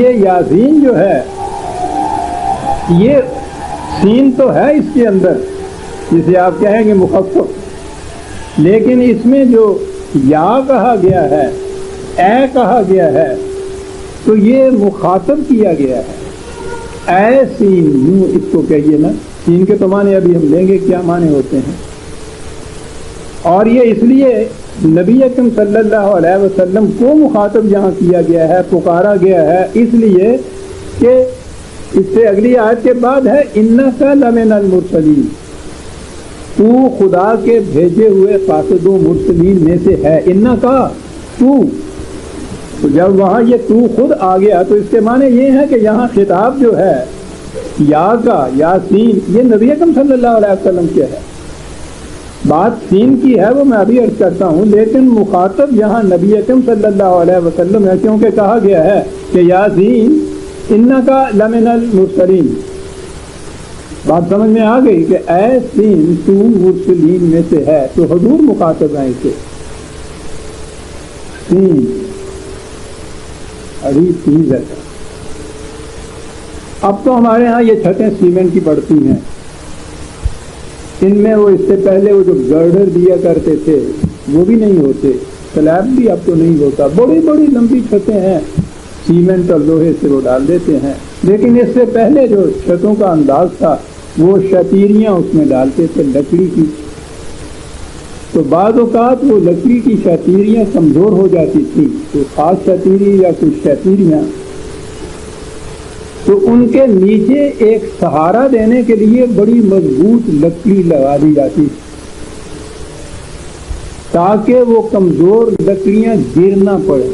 یہ یاسین جو ہے یہ سین تو ہے اس کے اندر جسے آپ کہیں گے مخفف، لیکن اس میں جو یا کہا گیا ہے، اے کہا گیا ہے، تو یہ مخاطب کیا گیا ہے۔ اے سین، یوں اس کو کہیے نا، سین کے تو معنی ابھی ہم لیں گے کیا معنی ہوتے ہیں، اور یہ اس لیے نبی اکرم صلی اللہ علیہ وسلم کو مخاطب یہاں کیا گیا ہے، پکارا گیا ہے، اس لیے کہ اس سے اگلی آیت کے بعد ہے انک لمن المرسلین، تو خدا کے بھیجے ہوئے قاصدوں مرسلین میں سے ہے۔ انک تو جب وہاں یہ تو خود آ گیا تو اس کے معنی یہ ہے کہ یہاں خطاب جو ہے یا کا، یاسین، یہ نبی اکرم صلی اللہ علیہ وسلم کے ہے۔ بات سین کی ہے وہ میں ابھی عرض کرتا ہوں، لیکن مخاطب یہاں نبی اکرم صلی اللہ علیہ وسلم ہے، کیونکہ کہا گیا ہے کہ یاسین انکا لمن المرسلین۔ بات سمجھ میں آ گئی کہ اے سین تو مرسلین میں سے ہے، تو حضور مخاطب ہیں اسے۔ سین ابھی چیز ہے۔ اب تو ہمارے ہاں یہ چھتیں سیمنٹ کی پڑتی ہیں، ان میں وہ اس سے پہلے وہ جو گرڈر دیا کرتے تھے وہ بھی نہیں ہوتے، سلیب بھی اب تو نہیں ہوتا، بڑی بڑی لمبی چھتیں ہیں، سیمنٹ اور لوہے سے وہ ڈال دیتے ہیں، لیکن اس سے پہلے جو چھتوں کا انداز تھا وہ شتیریاں اس میں ڈالتے تھے لکڑی کی، تو بعض اوقات وہ لکڑی کی شتیریاں کمزور ہو جاتی تھی، تو خاص شتیری یا کچھ شتیریاں، تو ان کے نیچے ایک سہارا دینے کے لیے بڑی مضبوط لکڑی لگا دی جاتی تاکہ وہ کمزور لکڑیاں گر نہ پڑے۔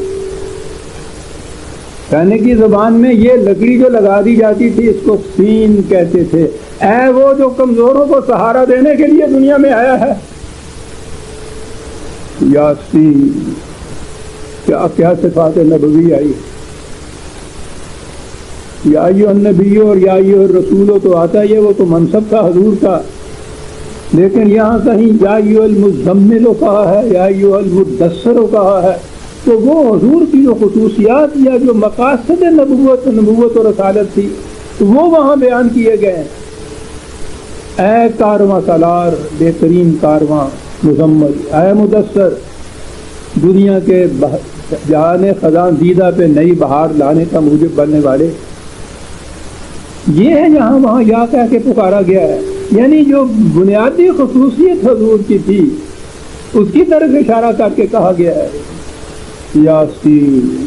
کہنے کی زبان میں یہ لکڑی جو لگا دی جاتی تھی اس کو سین کہتے تھے۔ اے وہ جو کمزوروں کو سہارا دینے کے لیے دنیا میں آیا ہے، یاسین، کیا صفات نبوی آئی، یا ایھا النبی اور یا ایھا الرسول تو آتا ہے، وہ تو منصب تھا حضور کا، لیکن یہاں کہیں یا ایھا المزمل کہا ہے، یا ایھا المدثر کہا ہے، تو وہ حضور کی جو خصوصیات یا جو مقاصد نبوت اور رسالت تھی وہ وہاں بیان کیے گئے ہیں۔ اے کارواں سالار، بہترین کارواں مزمل، اے مدثر، دنیا کے جہان خزاں دیدہ پہ نئی بہار لانے کا موجب بننے والے، یہ ہے یہاں وہاں یا کہہ کے پکارا گیا ہے، یعنی جو بنیادی خصوصیت حضور کی تھی اس کی طرف اشارہ کر کے کہا گیا ہے یاسین۔